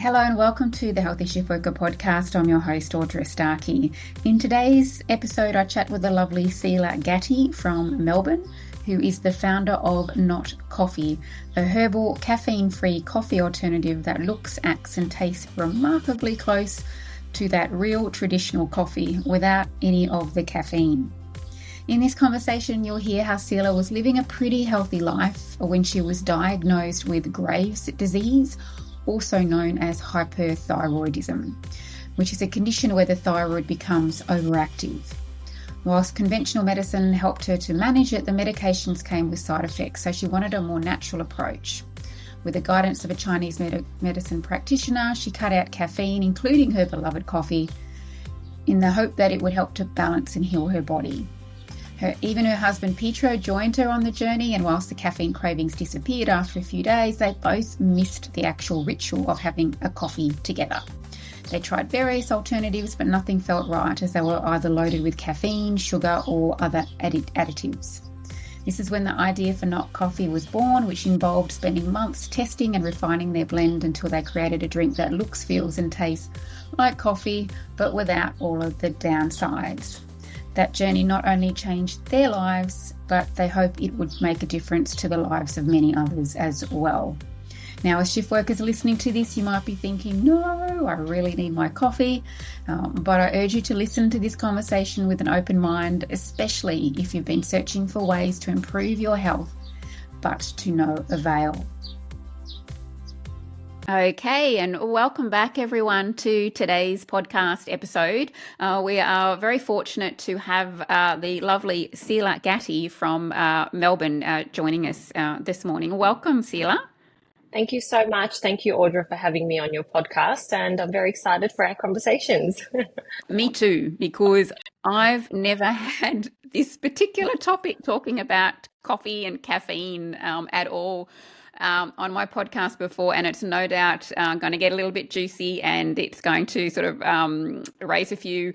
Hello and welcome to the Healthy Shift Worker podcast. I'm your host, Audra. In today's episode, I chat with the lovely Sila Gatti from Melbourne, who is the founder of Not Coffee, a herbal caffeine-free coffee alternative that looks, acts and tastes remarkably close to that real traditional coffee without any of the caffeine. In this conversation, you'll hear how Sila was living a pretty healthy life when she was diagnosed with Graves' disease, also known as hyperthyroidism, which is a condition where the thyroid becomes overactive. Whilst conventional medicine helped her to manage it, the medications came with side effects, so she wanted a more natural approach. With the guidance of a Chinese medicine practitioner, she cut out caffeine, including her beloved coffee, in the hope that it would help to balance and heal her body. Even her husband Pietro joined her on the journey, and whilst the caffeine cravings disappeared after a few days, they both missed the actual ritual of having a coffee together. They tried various alternatives, but nothing felt right, as they were either loaded with caffeine, sugar, or other additives. This is when the idea for Not Coffee was born, which involved spending months testing and refining their blend until they created a drink that looks, feels, and tastes like coffee, but without all of the downsides. That journey not only changed their lives, but they hope it would make a difference to the lives of many others as well. Now, as shift workers listening to this, you might be thinking, no, I really need my coffee. But I urge you to listen to this conversation with an open mind, especially if you've been searching for ways to improve your health, but to no avail. Okay, and welcome back everyone to today's podcast episode. We are very fortunate to have the lovely Sila Gatti from Melbourne joining us this morning. Welcome, Sila. Thank you so much. Thank you, Audra, for having me on your podcast, and I'm very excited for our conversations. Me too, because I've never had this particular topic talking about coffee and caffeine at all on my podcast before, and it's no doubt going to get a little bit juicy, and it's going to sort of raise a few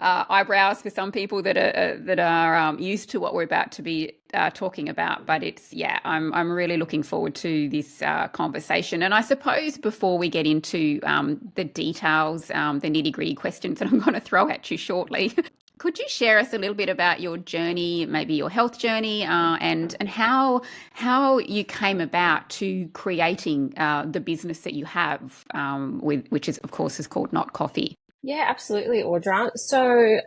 eyebrows for some people that are used to what we're about to be talking about. But I'm really looking forward to this conversation. And I suppose before we get into the details, the nitty-gritty questions that I'm going to throw at you shortly, could you share us a little bit about your journey, maybe your health journey, and how you came about to creating the business that you have, which is, of course, is called Not Coffee? Yeah, absolutely, Audra. So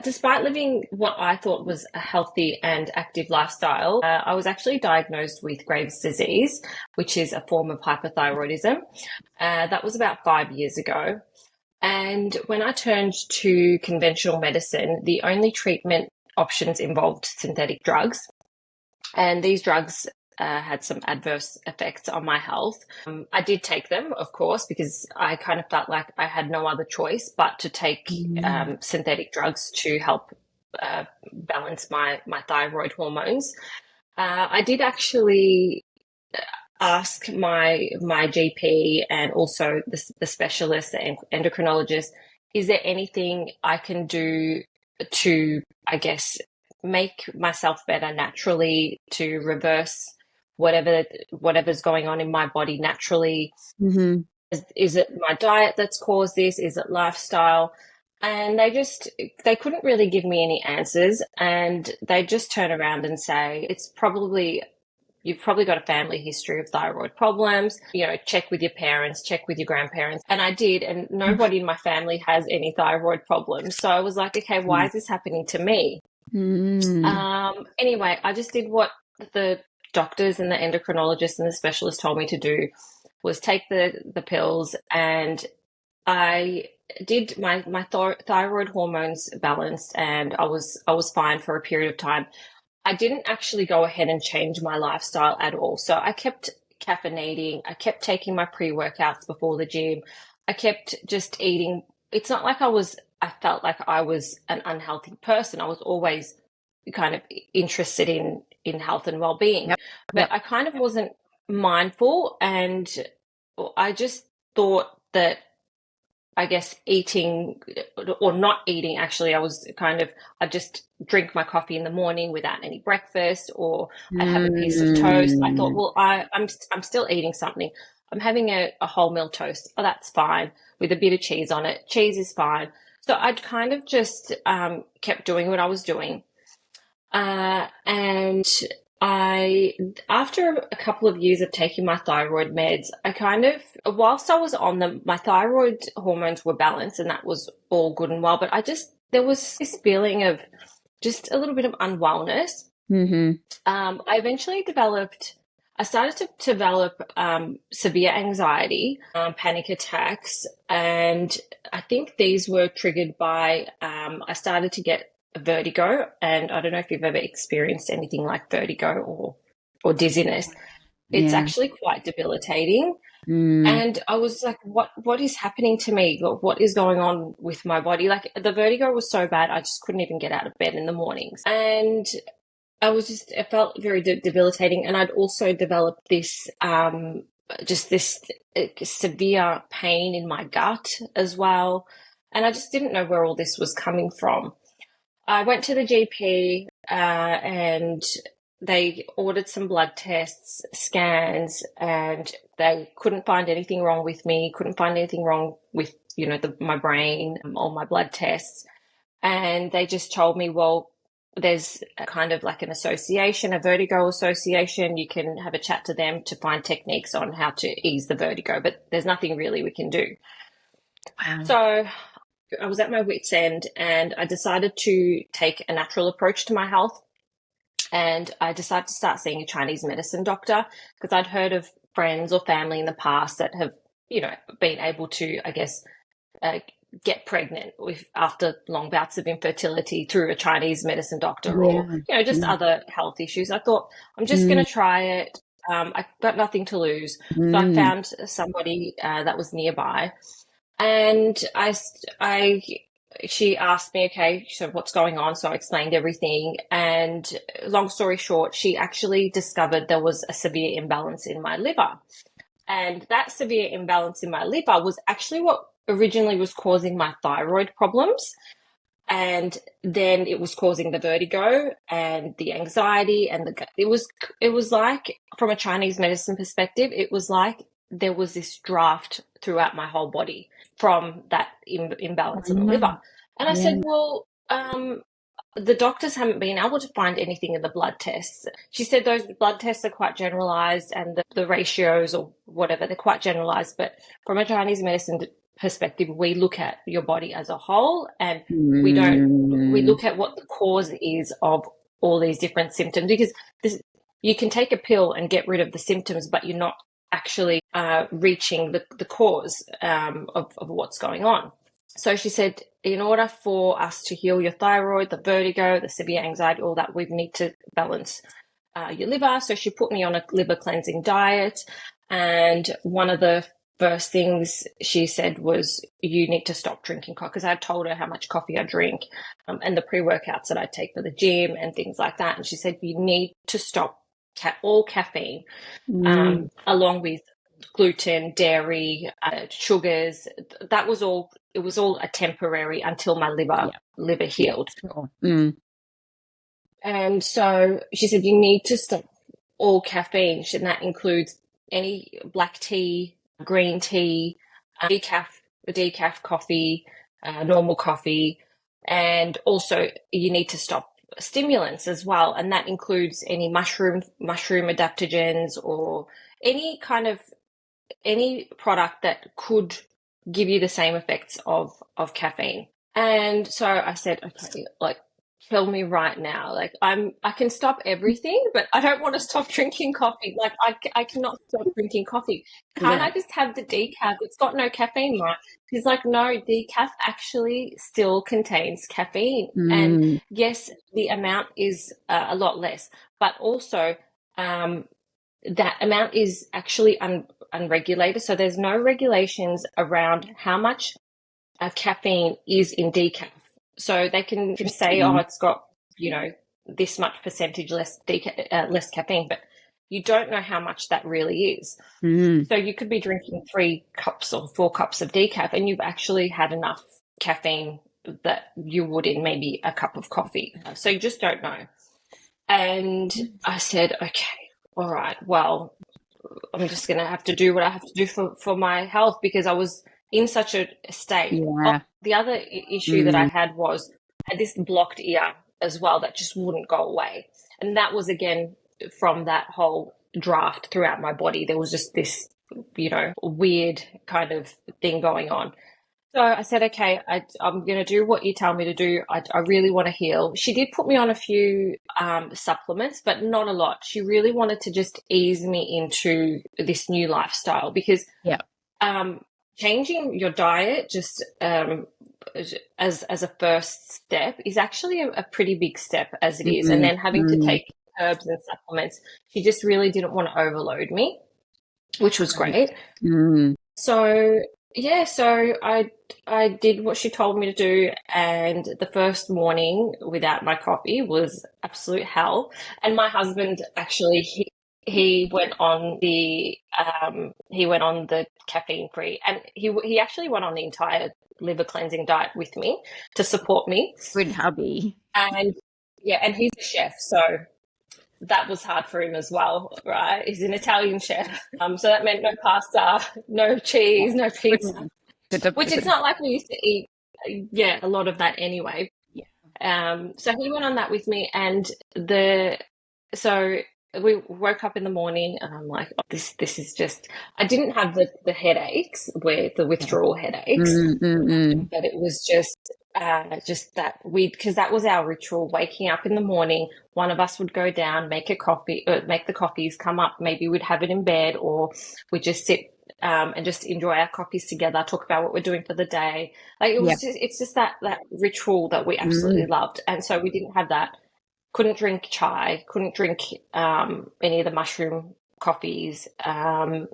despite living what I thought was a healthy and active lifestyle, I was actually diagnosed with Graves' disease, which is a form of hyperthyroidism. That was about 5 years ago. And when I turned to conventional medicine, the only treatment options involved synthetic drugs. And these drugs had some adverse effects on my health. I did take them, of course, because I kind of felt like I had no other choice but to take synthetic drugs to help balance my thyroid hormones. I did actually ask my GP and also the specialist, the endocrinologist, is there anything I can do to, I guess, make myself better naturally, to reverse whatever's going on in my body naturally? Mm-hmm. Is it my diet that's caused this? Is it lifestyle? And they couldn't really give me any answers, and they just turn around and say, you've probably got a family history of thyroid problems, check with your parents, check with your grandparents. And I did, and nobody in my family has any thyroid problems. So I was like, okay, why is this happening to me? Anyway, I just did what the doctors and the endocrinologists and the specialists told me to do, was take the pills, and I did my thyroid hormones balanced, and I was fine for a period of time. I didn't actually go ahead and change my lifestyle at all. So I kept caffeinating. I kept taking my pre-workouts before the gym. I kept just eating. It's not like I felt like I was an unhealthy person. I was always kind of interested in health and well-being. Yep. But I kind of wasn't mindful, and I just thought that, I guess, eating or not eating, actually, I just drink my coffee in the morning without any breakfast, or I'd have a piece of toast. I thought, well, I'm still eating something. I'm having a wholemeal toast. Oh, that's fine, with a bit of cheese on it. Cheese is fine. So I'd kind of just kept doing what I was doing. And after a couple of years of taking my thyroid meds, whilst I was on them, my thyroid hormones were balanced and that was all good and well. But there was this feeling of just a little bit of unwellness. Mm-hmm. I started to develop severe anxiety, panic attacks, and I think these were triggered by I started to get vertigo, and I don't know if you've ever experienced anything like vertigo or dizziness. It's actually quite debilitating. And I was like, what is happening to me? What is going on with my body? Like, the vertigo was so bad, I just couldn't even get out of bed in the mornings. And it felt very debilitating. And I'd also developed this, severe pain in my gut as well. And I just didn't know where all this was coming from. I went to the GP, and they ordered some blood tests, scans, and they couldn't find anything wrong with me, couldn't find anything wrong with, my brain or my blood tests. And they just told me, well, there's a kind of like an association, a vertigo association. You can have a chat to them to find techniques on how to ease the vertigo, but there's nothing really we can do. Wow. So I was at my wit's end, and I decided to take a natural approach to my health. And I decided to start seeing a Chinese medicine doctor, because I'd heard of friends or family in the past that have, been able to, I guess, get pregnant after long bouts of infertility through a Chinese medicine doctor, or, just other health issues. I thought, I'm just going to try it. I've got nothing to lose. So I found somebody that was nearby. And she asked me, okay, so what's going on? So I explained everything. And long story short, she actually discovered there was a severe imbalance in my liver. And that severe imbalance in my liver was actually what originally was causing my thyroid problems. And then it was causing the vertigo and the anxiety and it was like, from a Chinese medicine perspective, it was like there was this draft throughout my whole body from that imbalance in the liver. And I said, well, the doctors haven't been able to find anything in the blood tests. She said those blood tests are quite generalized, and the ratios or whatever, they're quite generalized. But from a Chinese medicine perspective, we look at your body as a whole, and we look at what the cause is of all these different symptoms, because you can take a pill and get rid of the symptoms, but you're not actually reaching the cause of what's going on. So she said, in order for us to heal your thyroid, the vertigo, the severe anxiety, all that, we need to balance your liver. So she put me on a liver cleansing diet. And one of the first things she said was, you need to stop drinking coffee, because I told her how much coffee I drink and the pre-workouts that I take for the gym and things like that. And she said, you need to stop all caffeine, along with gluten, dairy, sugars. That was all. It was all a temporary until my liver healed. And so she said, you need to stop all caffeine. And that includes any black tea, green tea, decaf coffee, normal coffee. And also you need to stop stimulants as well. And that includes any mushroom adaptogens, or any product that could give you the same effects of caffeine. And so I said, okay, like, tell me right now, like, I can stop everything, but I don't want to stop drinking coffee. Like, I cannot stop drinking coffee. Can't I just have the decaf? It's got no caffeine, right? She's like, no, decaf actually still contains caffeine. And yes, the amount is a lot less, but also that amount is actually unregulated. So there's no regulations around how much caffeine is in decaf. So they can say, oh, it's got, this much percentage less caffeine, but you don't know how much that really is. So you could be drinking 3 cups or 4 cups of decaf, and you've actually had enough caffeine that you would in maybe a cup of coffee. So you just don't know. And I said, okay, all right, well, I'm just going to have to do what I have to do for my health, because I was in such a state. Yeah. The other issue that I had was I had this blocked ear as well that just wouldn't go away. And that was, again, from that whole draft throughout my body. There was just this, weird kind of thing going on. So I said, okay, I'm going to do what you tell me to do. I really want to heal. She did put me on a few supplements, but not a lot. She really wanted to just ease me into this new lifestyle, because Yeah. changing your diet just as a first step is actually a pretty big step as it is. And then having to take herbs and supplements, she just really didn't want to overload me, which was great. So yeah, so I did what she told me to do, and the first morning without my coffee was absolute hell. And my husband actually he went on the caffeine-free, and he actually went on the entire liver cleansing diet with me to support me. Good hubby. And yeah, and he's a chef, so that was hard for him as well, right? He's an Italian chef. So that meant no pasta, no cheese, no pizza, which it's not like we used to eat, a lot of that anyway. Yeah. So he went on that with me, and so we woke up in the morning, and I'm like, oh, this is just, I didn't have the headaches, the withdrawal headaches, but it was just that because that was our ritual, waking up in the morning. One of us would go down, make a coffee, make the coffees, come up, maybe we'd have it in bed, or we'd just sit and just enjoy our coffees together, talk about what we're doing for the day. Like it was it's just that ritual that we absolutely loved. And so we didn't have that. Couldn't drink chai, couldn't drink any of the mushroom coffees, and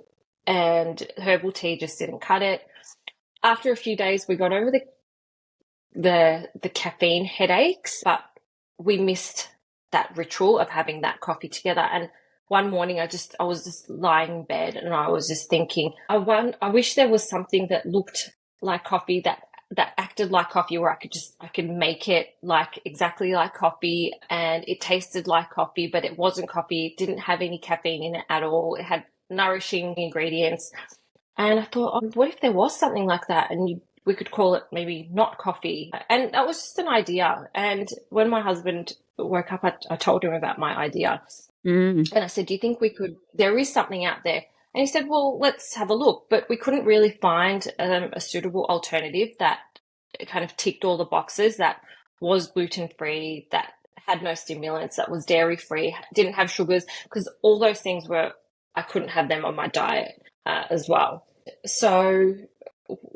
herbal tea just didn't cut it. After a few days, we got over the caffeine headaches, but we missed that ritual of having that coffee together. And one morning I was just lying in bed, and I was just thinking, I wish there was something that looked like coffee, that acted like coffee, where I could make it like exactly like coffee, and it tasted like coffee, but it wasn't coffee. It didn't have any caffeine in it at all. It had nourishing ingredients. And I thought, oh, what if there was something like that, and we could call it maybe not coffee? And that was just an idea. And when my husband woke up, I told him about my idea. And I said, do you think there is something out there? And he said, well, let's have a look. But we couldn't really find a suitable alternative that kind of ticked all the boxes, that was gluten-free, that had no stimulants, that was dairy-free, didn't have sugars, because all those things I couldn't have them on my diet as well. So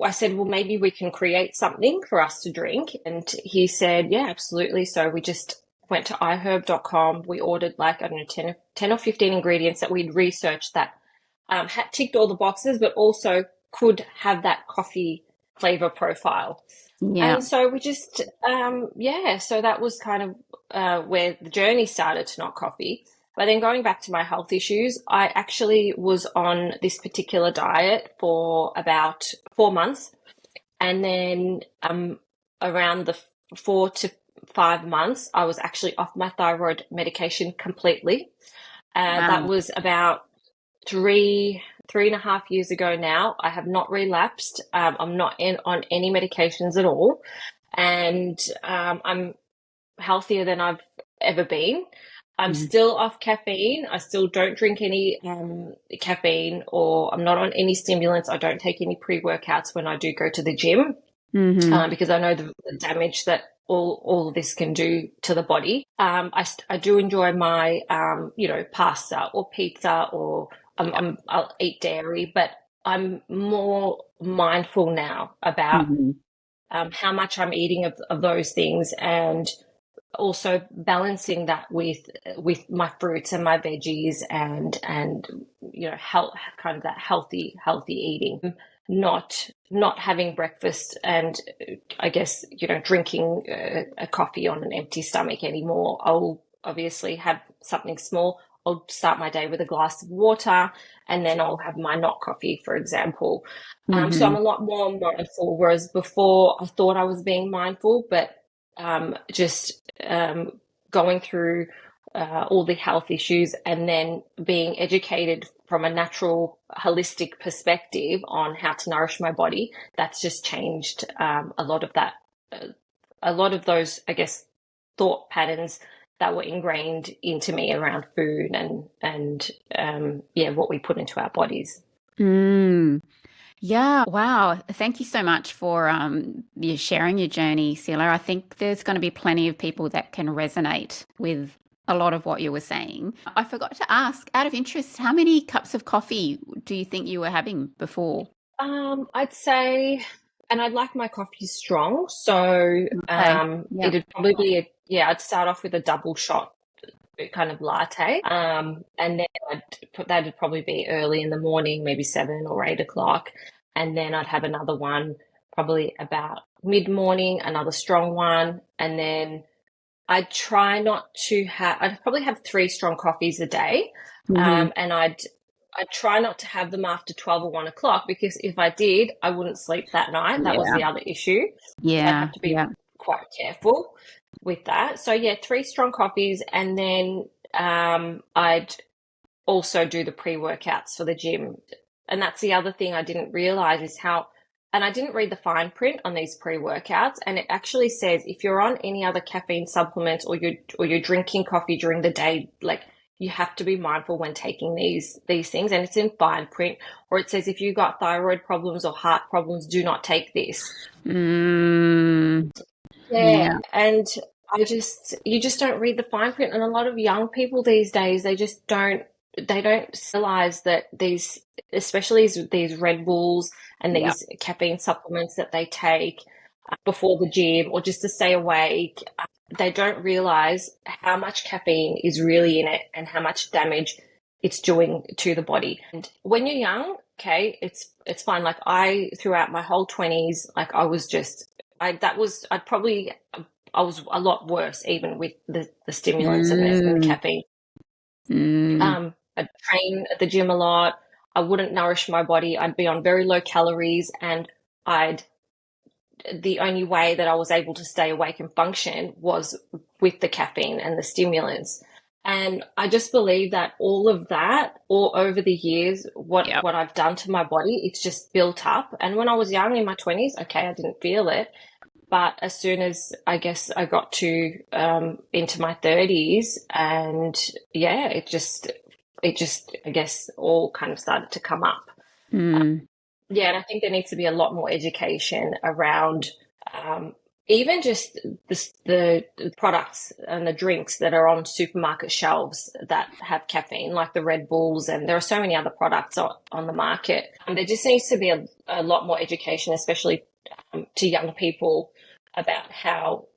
I said, well, maybe we can create something for us to drink. And he said, yeah, absolutely. So we just went to iherb.com. We ordered 10 or 15 ingredients that we'd researched that had ticked all the boxes, but also could have that coffee flavor profile. Yeah. And so we just, so that was kind of where the journey started to not coffee. But then going back to my health issues, I actually was on this particular diet for about 4 months. And then around the 4 to 5 months, I was actually off my thyroid medication completely. That was about 3.5 years ago now. I have not relapsed. I'm not on any medications at all. And I'm healthier than I've ever been. I'm still off caffeine. I still don't drink any caffeine, or I'm not on any stimulants. I don't take any pre-workouts when I do go to the gym, because I know the damage that all of this can do to the body. I do enjoy my, pasta or pizza, or I'll eat dairy, but I'm more mindful now about how much I'm eating of those things, and also balancing that with my fruits and my veggies, and health, kind of that healthy eating, not having breakfast, and I guess drinking a coffee on an empty stomach anymore. I'll obviously have something small. I'll start my day with a glass of water, and then I'll have my not coffee, for example. So I'm a lot more mindful, whereas before I thought I was being mindful, but just going through all the health issues, and then being educated from a natural, holistic perspective on how to nourish my body, that's just changed a lot of that, a lot of those, I guess, thought patterns that were ingrained into me around food and what we put into our bodies. Yeah, wow. Thank you so much for you sharing your journey, Sila. I think there's going to be plenty of people that can resonate with a lot of what you were saying. I forgot to ask, out of interest, how many cups of coffee do you think you were having before? I'd say, and I'd like my coffee strong, so Okay. Yeah. it'd probably be I'd start off with a double shot kind of latte, and then that'd probably be early in the morning, maybe 7 or 8 o'clock, and then I'd have another one probably about mid-morning, another strong one, and then I'd try not to have. I'd probably have 3 strong coffees a day, and I'd try not to have them after 12 or 1 o'clock, because if I did, I wouldn't sleep that night. That was the other issue. So I'd have to be quite careful with that. So 3 strong coffees, and then I'd also do the pre-workouts for the gym. And that's the other thing I didn't realize is how, and I didn't read the fine print on these pre-workouts, and it actually says if you're on any other caffeine supplements or you're drinking coffee during the day, like, you have to be mindful when taking these things, and it's in fine print. Or it says if you've got thyroid problems or heart problems, do not take this. Yeah. And you just don't read the fine print, and a lot of young people these days, they don't realize that these, especially these Red Bulls and these caffeine supplements that they take before the gym or just to stay awake, they don't realize how much caffeine is really in it and how much damage it's doing to the body. And when you're young, okay, it's fine. Like, throughout my whole 20s, like, I was a lot worse even with the stimulants and the caffeine. I'd train at the gym a lot. I wouldn't nourish my body. I'd be on very low calories, and the only way that I was able to stay awake and function was with the caffeine and the stimulants. And I just believe that all of that, all over the years, what I've done to my body, it's just built up. And when I was young in my 20s, okay, I didn't feel it. But as soon as I guess I got to into my 30s, and it just I guess all kind of started to come up. And I think there needs to be a lot more education around even just the products and the drinks that are on supermarket shelves that have caffeine, like the Red Bulls, and there are so many other products on the market. There just needs to be a lot more education, especially to young people, about how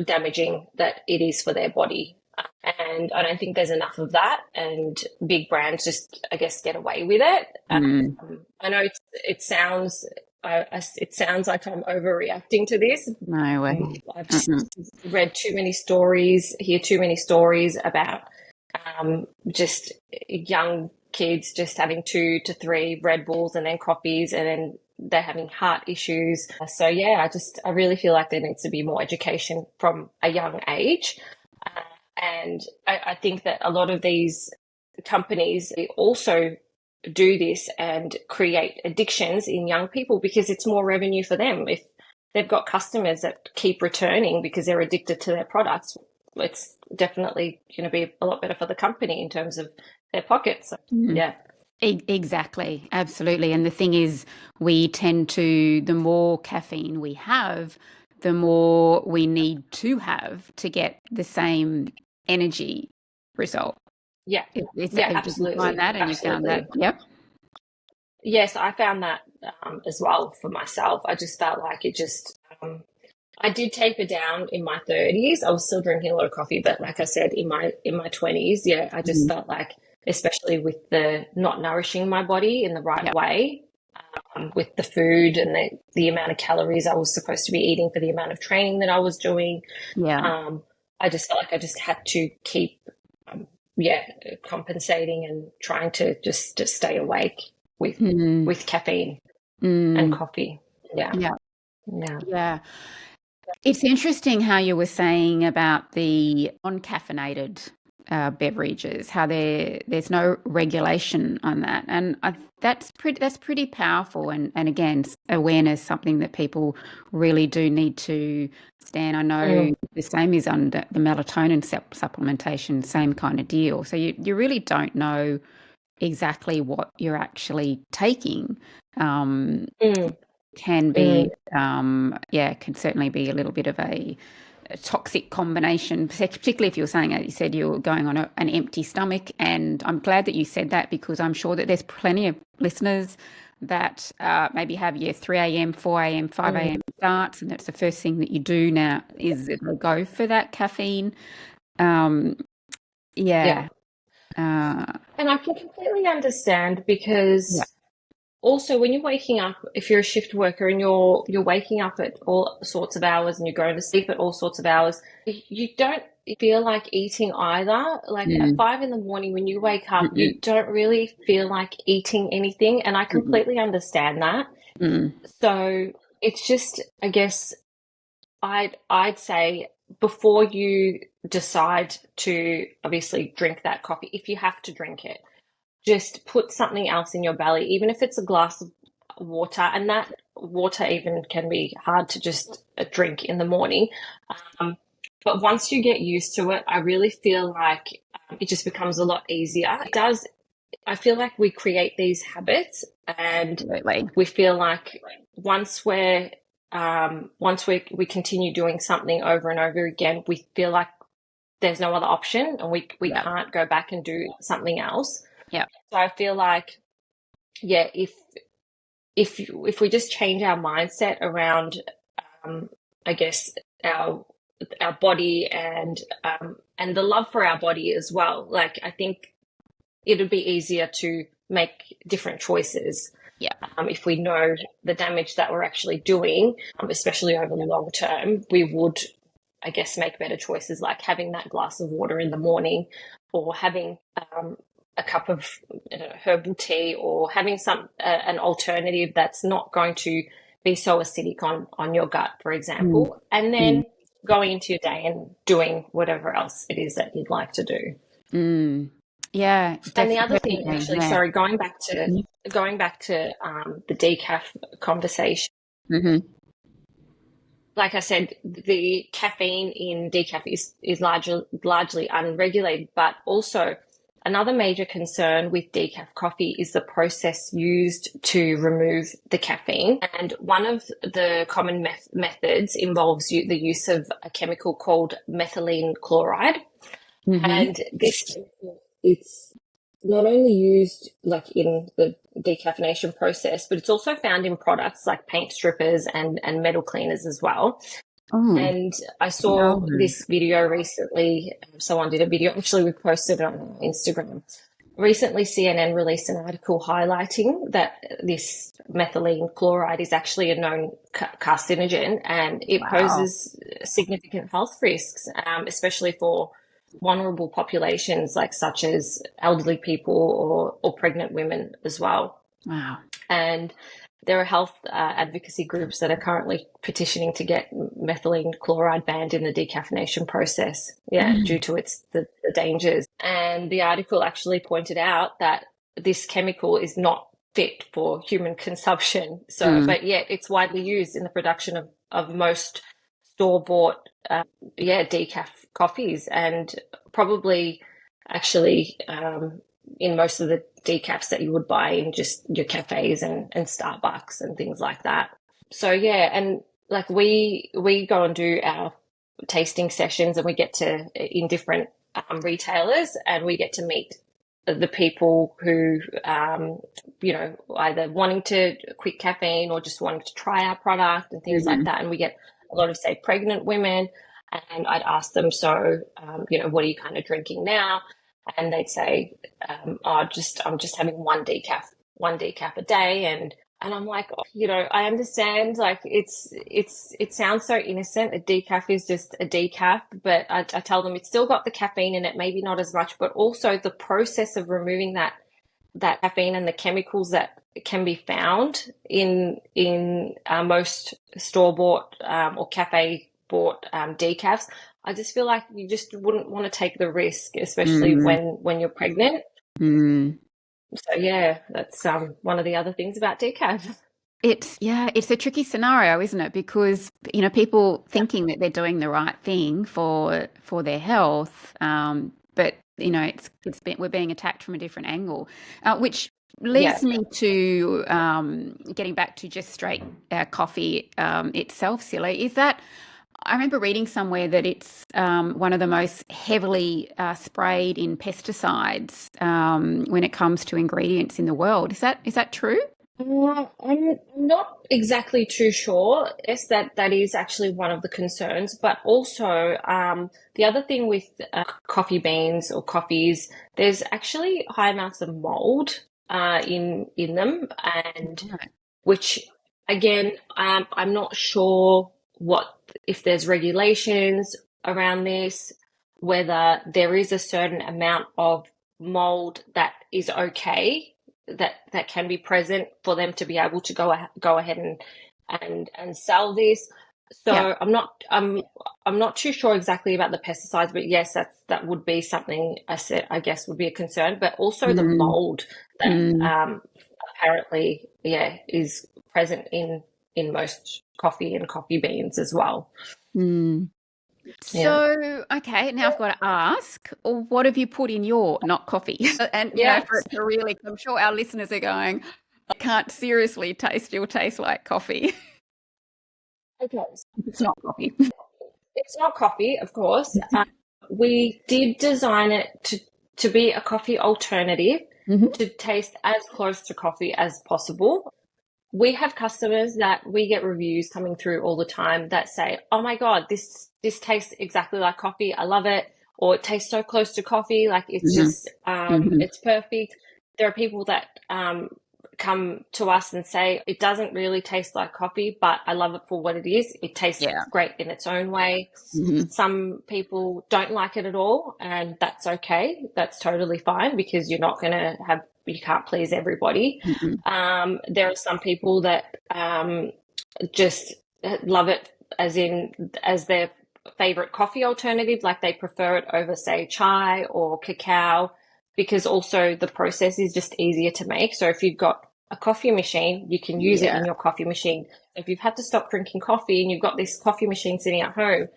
damaging that it is for their body. And I don't think there's enough of that, and big brands just, I guess, get away with it. I know it sounds like I'm overreacting to this. No way. I've just read too many stories, hear too many stories about just young kids just having 2 to 3 Red Bulls and then coffees, and then they're having heart issues. So I really feel like there needs to be more education from a young age. And I think that a lot of these companies also do this and create addictions in young people because it's more revenue for them. If they've got customers that keep returning because they're addicted to their products, it's definitely going to be a lot better for the company in terms of their pockets. Exactly. Absolutely. And the thing is, the more caffeine we have, the more we need to have to get the same energy result. Absolutely. Did you find that, and you found that? Yep. Yes, I found that as well for myself. I just felt like it just, I did taper down in my 30s. I was still drinking a lot of coffee, but like I said, in my 20s, I just felt like, especially with the not nourishing my body in the right way, with the food and the amount of calories I was supposed to be eating for the amount of training that I was doing. I just felt like I just had to keep, compensating and trying to just stay awake with caffeine and coffee. Yeah. It's interesting how you were saying about the non-caffeinated beverages, how there's no regulation on that, and that's pretty powerful. And again, awareness, something that people really do need to stand. I know Mm, the same is under the melatonin supplementation, same kind of deal. So you really don't know exactly what you're actually taking. Um, mm, can be, mm. can certainly be a little bit of a toxic combination, particularly if you're saying, as you said, you're going on an empty stomach. And I'm glad that you said that, because I'm sure that there's plenty of listeners that maybe have your 3 a.m., 4 a.m., 5 Mm. a.m. starts, and that's the first thing that you do now is go for that caffeine. Um, Yeah. yeah. Uh, And I can completely understand yeah. because also when you're waking up, if you're a shift worker and you're waking up at all sorts of hours and you're going to sleep at all sorts of hours, you don't feel like eating either. Like at Mm, 5 in the morning when you wake up, you mm, don't really feel like eating anything. And I mm, completely understand that. mm, So it's just, I guess, I'd say before you decide to obviously drink that coffee, if you have to drink it, just put something else in your belly, even if it's a glass of water. And that water even can be hard to just drink in the morning. Um, but once you get used to it, I really feel like it just becomes a lot easier. It does. I feel like we create these habits and absolutely. we feel like once we continue doing something over and over again, we feel like there's no other option and we Yeah. can't go back and do something else. Yeah. So I feel like, yeah, if we just change our mindset around, I guess our body and the love for our body as well. Like I think it'd be easier to make different choices Yeah. if we know the damage that we're actually doing, especially over the long term. We would, I guess, make better choices like having that glass of water in the morning or having a cup of herbal tea or having an alternative that's not going to be so acidic on your gut, for Mm, example, and mm, then going into your day and doing whatever else it is that you'd like to do. mm. Yeah, And the other thing, definitely. actually, Yeah. sorry, going back to the decaf conversation. Mm-hmm. Like I said, the caffeine in decaf is largely unregulated, but also another major concern with decaf coffee is the process used to remove the caffeine. And one of the common methods involves the use of a chemical called methylene chloride. Mm-hmm. And this, it's not only used like in the decaffeination process, but it's also found in products like paint strippers and metal cleaners as well. Oh, And I saw no. this video recently. Someone did a video, actually, we posted it on Instagram. Recently, CNN released an article highlighting that this methylene chloride is actually a known carcinogen and it Wow. poses significant health risks, especially for vulnerable populations like such as elderly people or pregnant women as well. Wow. And there are health advocacy groups that are currently petitioning to get methylene chloride banned in the decaffeination process, yeah, due Mm, to the dangers. And the article actually pointed out that this chemical is not fit for human consumption. So, mm, but yet it's widely used in the production of most store-bought, decaf coffees, and probably actually in most of the decafs that you would buy in just your cafes and Starbucks and things like that. So yeah, and like we go and do our tasting sessions and we get to in different retailers and we get to meet the people who either wanting to quit caffeine or just wanting to try our product and things like mhm, that. And we get a lot of say pregnant women and I'd ask them, so what are you kind of drinking now? And they'd say, I'm just having one decaf a day. And I'm like, oh, I understand, like it sounds so innocent. A decaf is just a decaf, but I tell them it's still got the caffeine in it, maybe not as much, but also the process of removing that caffeine and the chemicals that can be found in most store bought or cafe bought decafs. I just feel like you just wouldn't want to take the risk, especially when you're pregnant. So yeah, that's one of the other things about decaf. It's a tricky scenario, isn't it? Because, people thinking that they're doing the right thing for their health, but we're being attacked from a different angle, which Yeah. leads me to getting back to just straight coffee itself, Sila. I remember reading somewhere that it's one of the most heavily sprayed in pesticides when it comes to ingredients in the world. Is that true? I'm not exactly too sure. Yes, that is actually one of the concerns, but also the other thing with coffee beans or coffees, there's actually high amounts of mold in them, and which again, I'm not sure if there's regulations around this, whether there is a certain amount of mold that is okay, that can be present for them to be able to go ahead and sell this. So Yeah. I'm not too sure exactly about the pesticides, but yes, that would be something I guess would be a concern. But also the mold that apparently is present in most coffee and coffee beans as well. Yeah. So, okay, now I've got to ask, what have you put in your not coffee? And, for it to really, I'm sure our listeners are going, I can't seriously still taste like coffee. Okay. It's not coffee. It's not coffee, of course. We did design it to be a coffee alternative, to taste as close to coffee as possible. We have customers that we get reviews coming through all the time that say, "Oh my God, this tastes exactly like coffee. I love it." Or it tastes so close to coffee. Like it's just, it's perfect. There are people that come to us and say, "It doesn't really taste like coffee, but I love it for what it is. It tastes great in its own way." Some people don't like it at all, and that's okay. That's totally fine, because you can't please everybody. There are some people that just love it as their favorite coffee alternative, like they prefer it over, say, chai or cacao, because also the process is just easier to make. So if you've got a coffee machine, you can use it in your coffee machine. If you've had to stop drinking coffee and you've got this coffee machine sitting at home,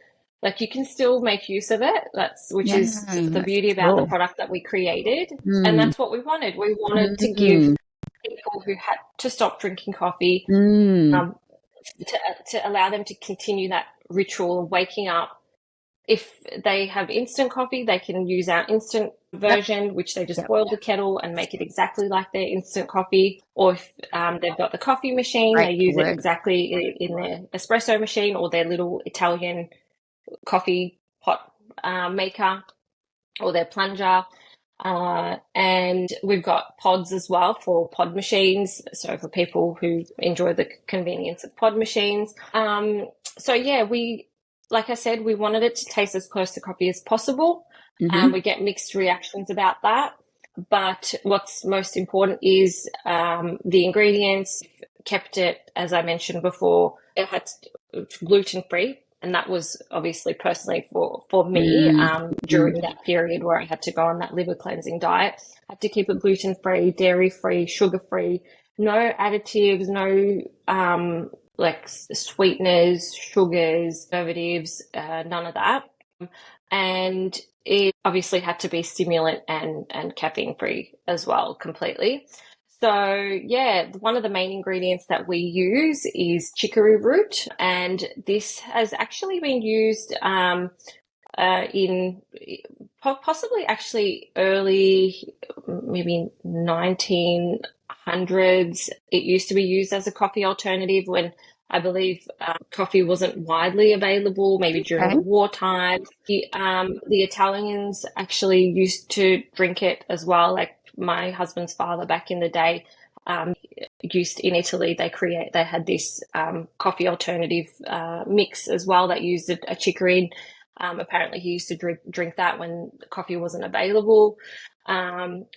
like you can still make use of it. Which is the beauty about the product that we created. And that's what we wanted. We wanted to give people who had to stop drinking coffee, to allow them to continue that ritual of waking up. If they have instant coffee, they can use our instant version, which they just boil the kettle and make it exactly like their instant coffee. Or if they've got the coffee machine, they use it exactly in their espresso machine or their little Italian coffee pot maker, or their plunger. And we've got pods as well for pod machines. So for people who enjoy the convenience of pod machines. So yeah, like I said, we wanted it to taste as close to coffee as possible. We get mixed reactions about that. But what's most important is the ingredients. Kept it, as I mentioned before, it had gluten-free. And that was obviously personally for me during that period where I had to go on that liver cleansing diet. I had to keep it gluten-free, dairy-free, sugar-free, no additives, no like sweeteners, sugars, preservatives, none of that. And it obviously had to be stimulant and caffeine-free as well, completely. So yeah, one of the main ingredients that we use is chicory root, and this has actually been used in possibly actually early, maybe 1900s. It used to be used as a coffee alternative when I believe coffee wasn't widely available, maybe during the wartime. The Italians actually used to drink it as well, like my husband's father back in the day used in Italy. They had this coffee alternative mix as well that used a chicory. Apparently he used to drink that when coffee wasn't available.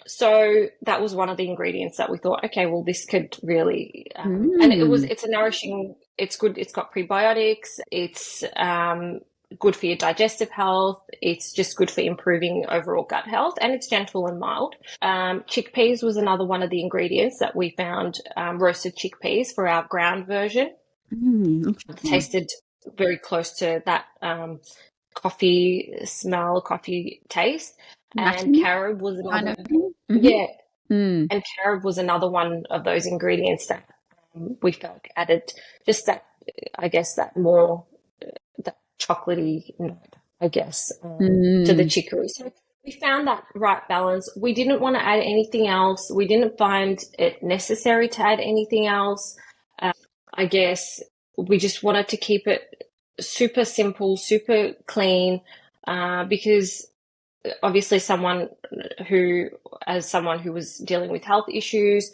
So that was one of the ingredients that we thought, okay, well, this could really, and it's it's good. It's got prebiotics. It's good for your digestive health. It's just good for improving overall gut health, and it's gentle and mild. Chickpeas was another one of the ingredients that we found, roasted chickpeas for our ground version. Tasted very close to that coffee smell, coffee taste. And carob was another, yeah, and carob was another one of those ingredients that we felt added just that, I guess, that more that chocolatey note, I guess, to the chicory. So we found that right balance. We didn't want to add anything else. We didn't find it necessary to add anything else. I guess we just wanted to keep it super simple, super clean, because obviously someone who was dealing with health issues,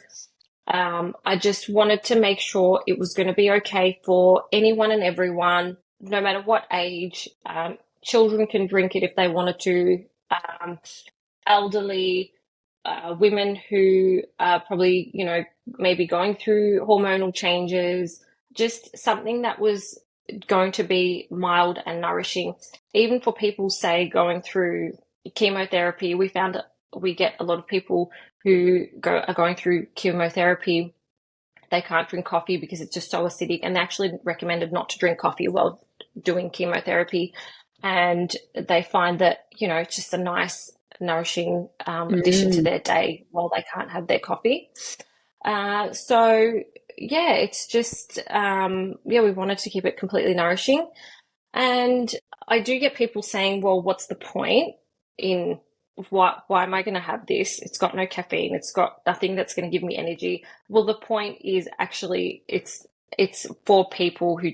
I just wanted to make sure it was going to be okay for anyone and everyone, no matter what age. Children can drink it if they wanted to. Elderly, women who are probably, maybe going through hormonal changes, just something that was going to be mild and nourishing. Even for people, say, going through chemotherapy, we found that we get a lot of people who are going through chemotherapy. They can't drink coffee because it's just so acidic, and they actually recommended not to drink coffee while doing chemotherapy. And they find that, it's just a nice, nourishing addition to their day while they can't have their coffee. So, yeah, it's just, we wanted to keep it completely nourishing. And I do get people saying, well, what's the point in why am I going to have this? It's got no caffeine. It's got nothing that's going to give me energy. Well, the point is actually it's for people who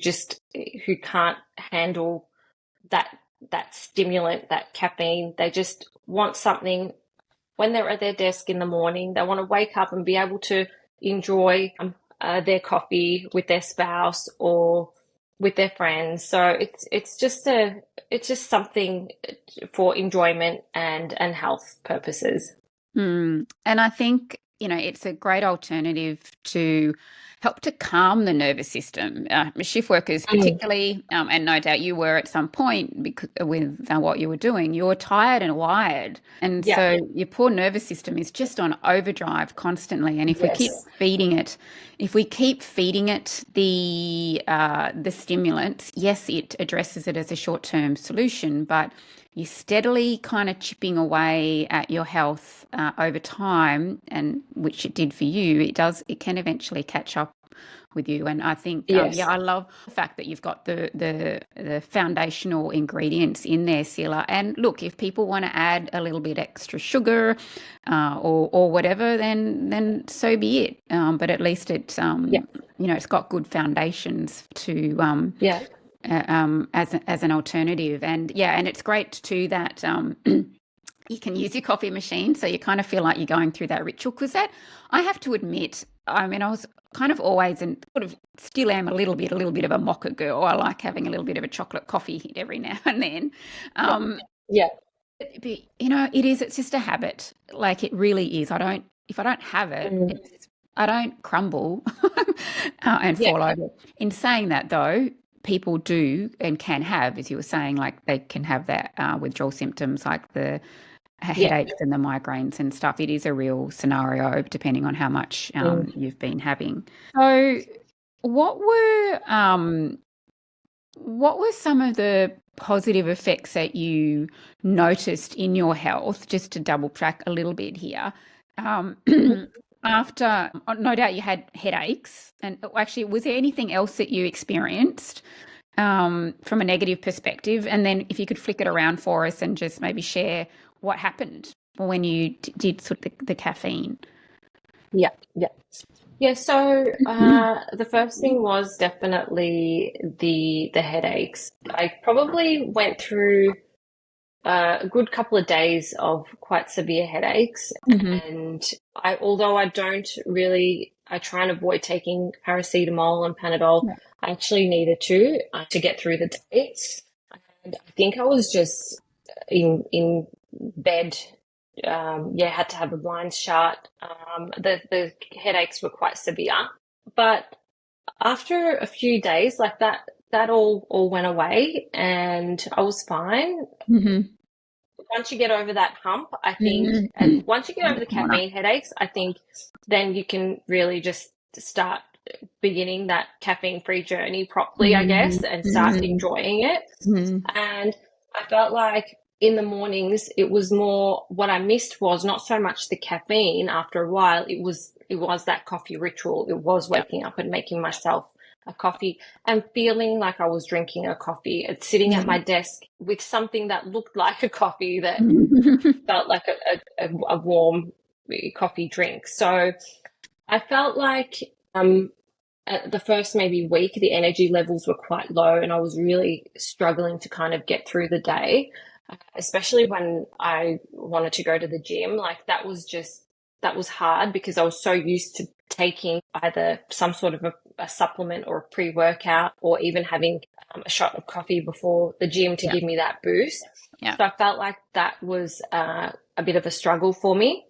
can't handle that stimulant, that caffeine. They just want something when they're at their desk in the morning. They want to wake up and be able to enjoy their coffee with their spouse or with their friends. So it's just something for enjoyment and health purposes. And I think, it's a great alternative to help to calm the nervous system. Shift workers particularly, and no doubt you were at some point because with what you were doing, you were tired and wired. And so your poor nervous system is just on overdrive constantly. And if we keep feeding it the stimulants, yes, it addresses it as a short-term solution, but you're steadily kind of chipping away at your health over time, and which it did for you. It can eventually catch up with you. And I think, I love the fact that you've got the foundational ingredients in there, Sila. And look, if people want to add a little bit extra sugar or whatever, then so be it. But at least it's it's got good foundations to as an alternative. And it's great too that you can use your coffee machine, so you kind of feel like you're going through that ritual. Because that, I have to admit, I was kind of always and sort of still am a little bit of a mocha girl. I like having a little bit of a chocolate coffee hit every now and then. But, it's just a habit. Like, it really is. If I don't have it, I don't crumble and fall over. In saying that, though, people do and can have, as you were saying, like they can have that withdrawal symptoms, like the headaches and the migraines and stuff. It is a real scenario depending on how much you've been having. So what were some of the positive effects that you noticed in your health, just to double track a little bit here? After, no doubt you had headaches, and actually, was there anything else that you experienced from a negative perspective? And then if you could flick it around for us and just maybe share what happened when you did sort of the caffeine. So the first thing was definitely the headaches. I probably went through a good couple of days of quite severe headaches, and although I try and avoid taking paracetamol and Panadol. I actually needed to get through the day, and I think I was just in bed. Had to have the blinds shut. The headaches were quite severe, but after a few days, like that all went away and I was fine. Mm-hmm. Once you get over that hump, I think, and Mm-hmm. once you get over the caffeine headaches, I think then you can really just start beginning that caffeine-free journey properly, I guess, and start enjoying it. And I felt like in the mornings, it was more, what I missed was not so much the caffeine after a while, it was that coffee ritual. It was Yep. waking up and making myself a coffee and feeling like I was drinking a coffee. It's sitting at my desk with something that looked like a coffee, that felt like a warm coffee drink. So I felt like at the first maybe week, the energy levels were quite low and I was really struggling to kind of get through the day, especially when I wanted to go to the gym. Like that was hard because I was so used to taking either some sort of a supplement or a pre-workout, or even having a shot of coffee before the gym to give me that boost. Yeah. So I felt like that was a bit of a struggle for me.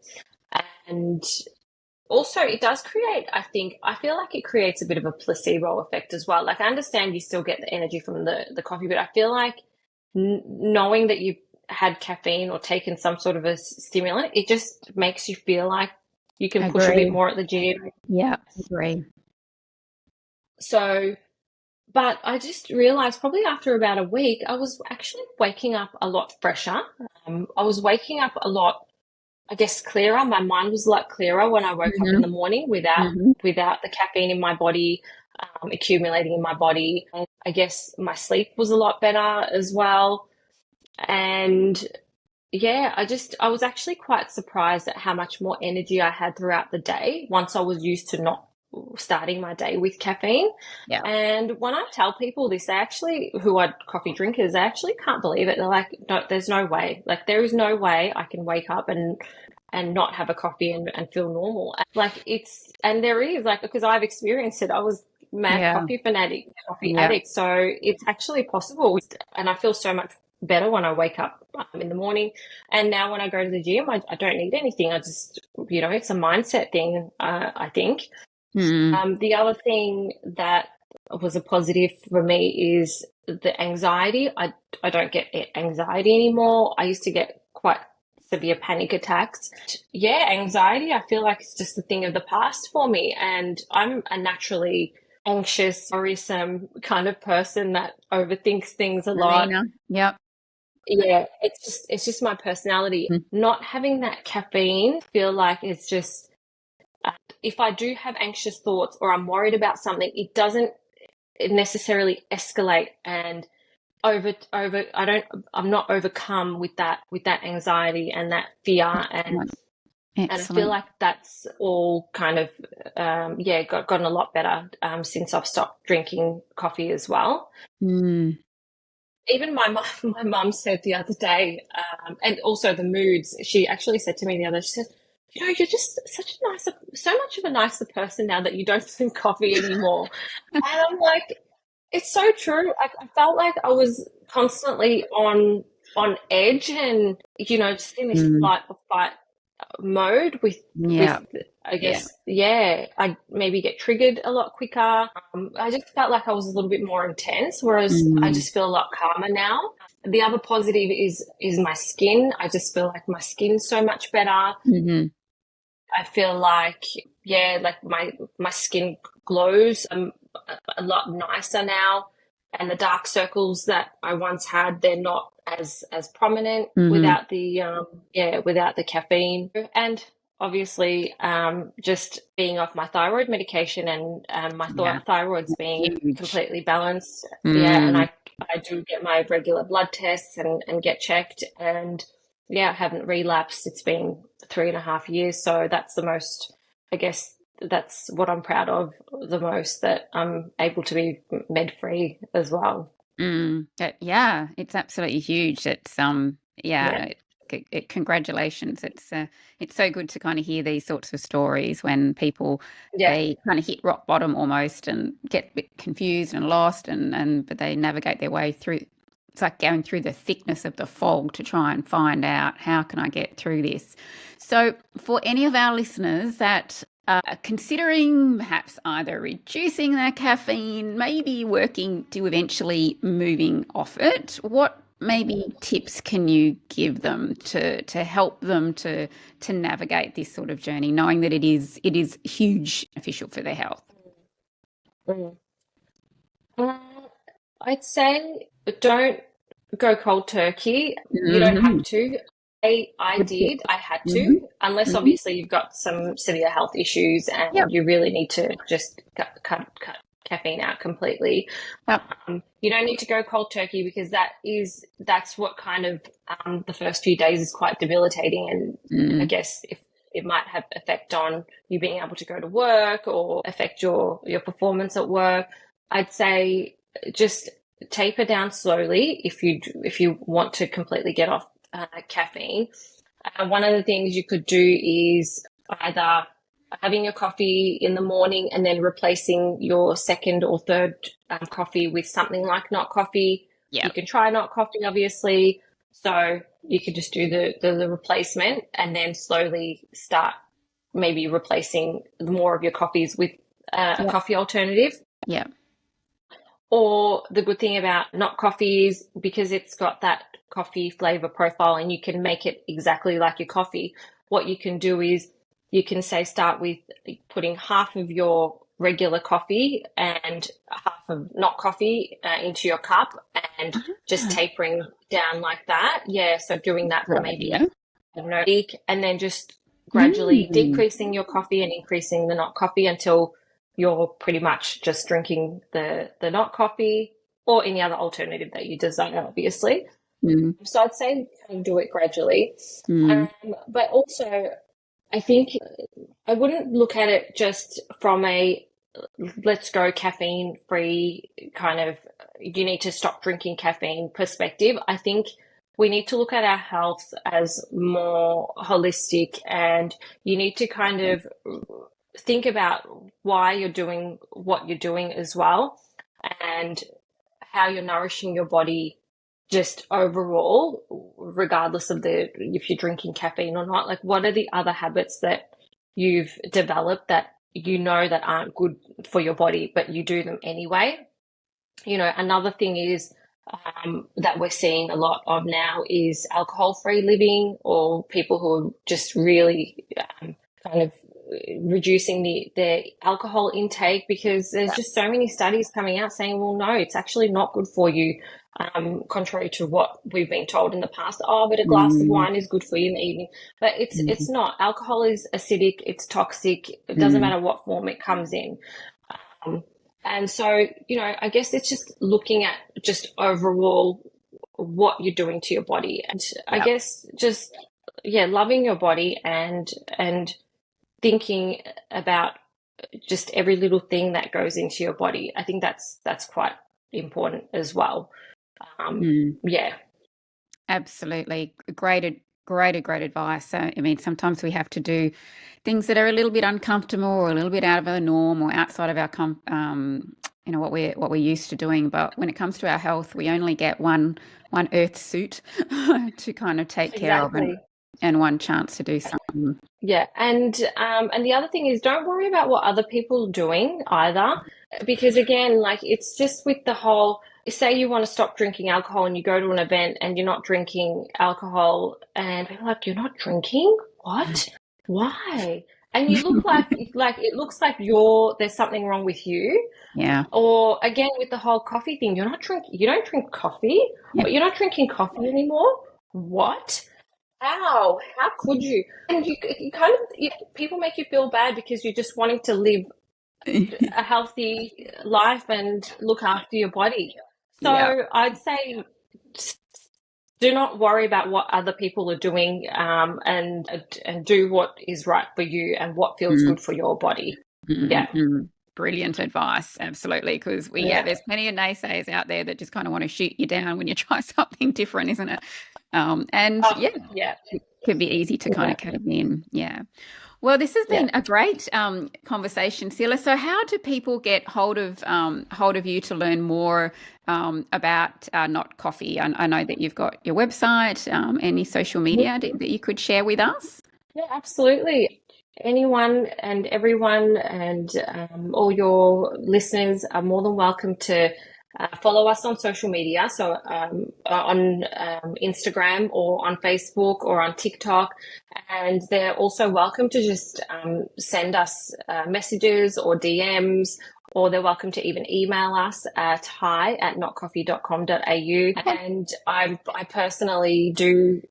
And also, it does create, I feel like it creates a bit of a placebo effect as well. Like, I understand you still get the energy from the coffee, but I feel like knowing that you've had caffeine or taken some sort of a stimulant, it just makes you feel like you can push a bit more at the gym. Yeah, agree. So, but I just realized probably after about a week, I was actually waking up a lot fresher. I was waking up a lot, I guess, clearer. My mind was a lot clearer when I woke up in the morning without the caffeine in my body, accumulating in my body. And I guess my sleep was a lot better as well. And yeah, I was actually quite surprised at how much more energy I had throughout the day once I was used to not starting my day with caffeine. Yeah. And when I tell people this, they actually, who are coffee drinkers, they actually can't believe it. They're like, no, there's no way. Like, there is no way I can wake up and not have a coffee and feel normal. Like, and there is, like, because I've experienced it. I was mad coffee fanatic, coffee addict. So it's actually possible. And I feel so much better when I wake up in the morning. And now when I go to the gym, I don't need anything. I just, it's a mindset thing, I think. The other thing that was a positive for me is the anxiety. I don't get anxiety anymore. I used to get quite severe panic attacks. Yeah, anxiety, I feel like it's just a thing of the past for me. And I'm a naturally anxious, worrisome kind of person that overthinks things a lot. Yep. Yeah, it's just my personality. Not having that caffeine, feel like it's just, if I do have anxious thoughts or I'm worried about something, it doesn't necessarily escalate and I'm not overcome with that anxiety and that fear. And I feel like that's all kind of, gotten a lot better since I've stopped drinking coffee as well. Even my mum said the other day, and also the moods, she actually said to me the other, she said, you're just so much of a nicer person now that you don't drink coffee anymore. And I'm like, it's so true. I felt like I was constantly on edge and, just in this flight or fight mode with I guess, I maybe get triggered a lot quicker. I just felt like I was a little bit more intense, whereas I just feel a lot calmer now. The other positive is my skin. I just feel like my skin's so much better. I feel like, like my skin glows a lot nicer now. And the dark circles that I once had, they're not as prominent without the caffeine. And obviously, just being off my thyroid medication and my thyroid's being completely balanced. And I do get my regular blood tests and get checked. And I haven't relapsed. It's been 3.5 years. So that's the most, I guess, that's what I'm proud of the most, that I'm able to be med-free as well. Yeah, it's absolutely huge. It's congratulations. It's so good to kind of hear these sorts of stories when people they kind of hit rock bottom almost and get a bit confused and lost but they navigate their way through. It's like going through the thickness of the fog to try and find out, how can I get through this? So for any of our listeners that considering perhaps either reducing their caffeine, maybe working to eventually moving off it, what maybe tips can you give them to help them to navigate this sort of journey, knowing that it is huge beneficial for their health? Mm. Uh, I'd say don't go cold turkey. You don't have to. I Good tip. did. I had Mm-hmm. to, unless Mm-hmm. obviously you've got some severe health issues Yep. and you really need to just cut caffeine out completely. Yep. You don't need to go cold turkey because that's what kind of the first few days is quite debilitating, and I guess if it might have effect on you being able to go to work or affect your performance at work. I'd say just taper down slowly if you want to completely get off caffeine. One of the things you could do is either having your coffee in the morning and then replacing your second or third coffee with something like not coffee. Yeah. You can try not coffee, obviously. So you could just do the replacement and then slowly start maybe replacing more of your coffees with a coffee alternative. Yeah. Or the good thing about not coffee is because it's got that coffee flavor profile and you can make it exactly like your coffee. What you can do is you can say start with putting half of your regular coffee and half of not coffee into your cup and just tapering down like that. Yeah, so doing that for maybe I don't know, a week, and then just gradually decreasing your coffee and increasing the not coffee until you're pretty much just drinking the not coffee or any other alternative that you desire, obviously. So I'd say kind of do it gradually. But also, I think I wouldn't look at it just from a let's go caffeine-free kind of you need to stop drinking caffeine perspective. I think we need to look at our health as more holistic, and you need to kind of think about why you're doing what you're doing as well and how you're nourishing your body just overall, regardless of if you're drinking caffeine or not. Like, what are the other habits that you've developed that you know that aren't good for your body, but you do them anyway? You know, another thing is that we're seeing a lot of now is alcohol-free living, or people who are just really kind of reducing their alcohol intake, because there's just so many studies coming out saying, well, no, it's actually not good for you, contrary to what we've been told in the past. Oh, but a glass of wine is good for you in the evening. But it's not. Alcohol is acidic, it's toxic, it doesn't matter what form it comes in. And so, you know, I guess it's just looking at just overall what you're doing to your body. And I guess just, loving your body and thinking about just every little thing that goes into your body. I think that's quite important as well. Yeah. Absolutely. Great advice. So, I mean, sometimes we have to do things that are a little bit uncomfortable or a little bit out of our norm or outside of our, what we're used to doing. But when it comes to our health, we only get one earth suit to kind of take care of, and one chance to do something. Yeah, and the other thing is, don't worry about what other people are doing either, because again, like, it's just with the whole, say you want to stop drinking alcohol and you go to an event and you're not drinking alcohol and people are like, you're not drinking? What? Why? And you look like it looks like there's something wrong with you. Yeah. Or again, with the whole coffee thing, you don't drink coffee, but you're not drinking coffee anymore? What? How could you? And you kind of, people make you feel bad because you're just wanting to live a healthy life and look after your body. So I'd say do not worry about what other people are doing, and do what is right for you and what feels good for your body. Yeah. Brilliant advice. Absolutely. Because there's plenty of naysayers out there that just kind of want to shoot you down when you try something different, isn't it? It could be easy to kind of cave in. Yeah. Well, this has been a great conversation, Sila. So how do people get hold of you to learn more about Not Coffee? I know that you've got your website, any social media that you could share with us? Yeah, absolutely. anyone and everyone and all your listeners are more than welcome to follow us on social media. So on Instagram or on Facebook or on TikTok. And they're also welcome to just send us messages or DMs, or they're welcome to even email us at hi@notcoffee.com.au. And I personally do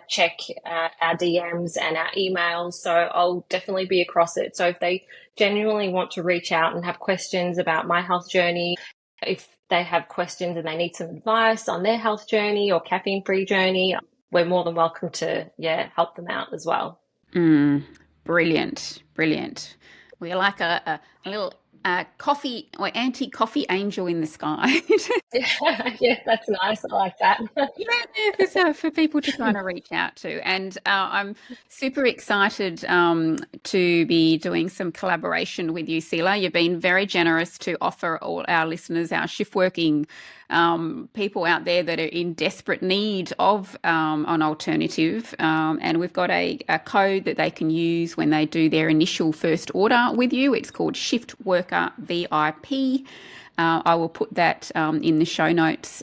check our DMs and our emails, so I'll definitely be across it. So if they genuinely want to reach out and have questions about my health journey, if they have questions and they need some advice on their health journey or caffeine-free journey, we're more than welcome to, help them out as well. Brilliant. We're like a little coffee or anti-coffee angel in the sky. Yeah, that's nice. I like that. So for people to kind of reach out to. And I'm super excited to be doing some collaboration with you, Sila. You've been very generous to offer all our listeners, our shift working people out there that are in desperate need of an alternative. And we've got a code that they can use when they do their initial first order with you. It's called Shift Worker VIP. I will put that in the show notes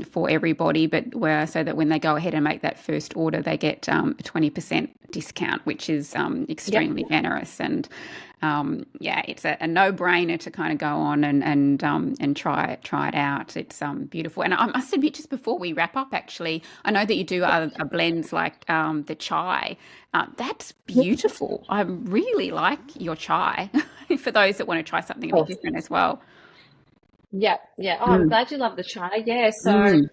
for everybody, but so that when they go ahead and make that first order, they get a 20% discount, which is extremely generous. And it's a no-brainer to kind of go on and try it out. It's beautiful. And I must admit, just before we wrap up, actually, I know that you do other blends like the chai. That's beautiful. I really like your chai. For those that want to try something a bit different as well. Yeah. Oh, I'm glad you love the chai. Yeah. So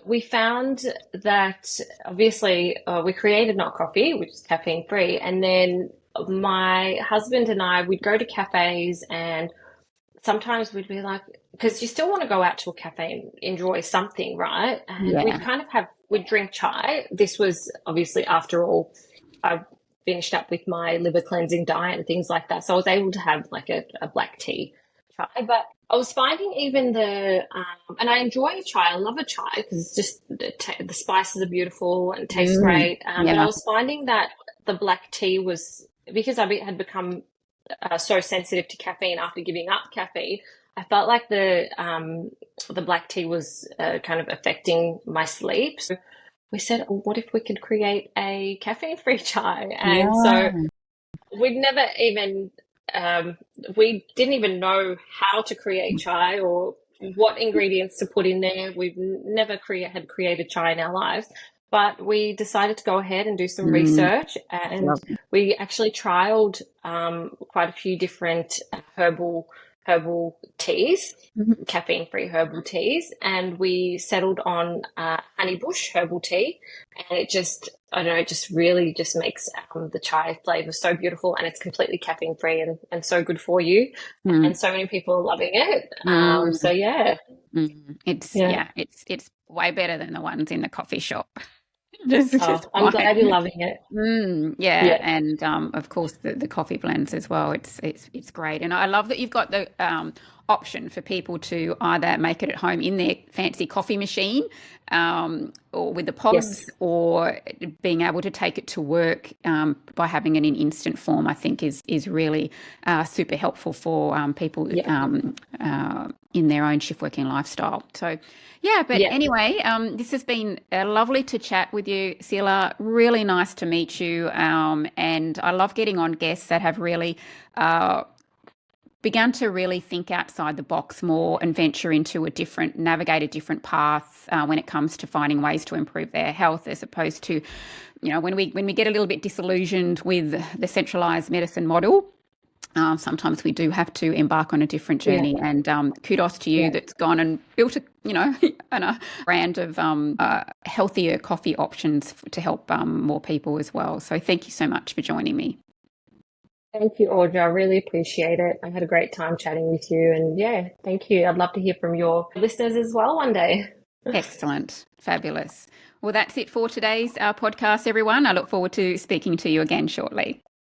we found that obviously we created Not Coffee, which is caffeine free. And then my husband and I would go to cafes, and sometimes we'd be like, because you still want to go out to a cafe and enjoy something, right? And we'd drink chai. This was obviously after all, I finished up with my liver cleansing diet and things like that. So I was able to have like a black tea chai, but I was finding even and I enjoy chai. I love a chai because it's just the spices are beautiful and tastes great. But I was finding that the black tea was, because I had become so sensitive to caffeine after giving up caffeine, I felt like the black tea was kind of affecting my sleep. So we said, what if we could create a caffeine-free chai? And so we'd never even we didn't even know how to create chai or what ingredients to put in there. We've never had created chai in our lives, but we decided to go ahead and do some research, and we actually trialed quite a few different herbal teas, caffeine-free herbal teas, and we settled on honeybush herbal tea, and it just, I don't know, it just really just makes the chai flavor so beautiful, and it's completely caffeine-free and so good for you, and so many people are loving it. It's way better than the ones in the coffee shop. I'm glad you're loving it. And of course the coffee blends as well. It's great, and I love that you've got the option for people to either make it at home in their fancy coffee machine, or with the pods, or being able to take it to work by having it in instant form. I think is really super helpful for people in their own shift working lifestyle. So. Anyway, this has been lovely to chat with you, Sila. Really nice to meet you. And I love getting on guests that have really begun to really think outside the box more and venture into navigate a different path when it comes to finding ways to improve their health, as opposed to, when we get a little bit disillusioned with the centralized medicine model. Sometimes we do have to embark on a different journey, and kudos to you that's gone and built a brand of healthier coffee options to help more people as well. So thank you so much for joining me. Thank you, Audra. I really appreciate it. I had a great time chatting with you, and thank you. I'd love to hear from your listeners as well one day. Excellent. Fabulous. Well, that's it for today's podcast, everyone. I look forward to speaking to you again shortly.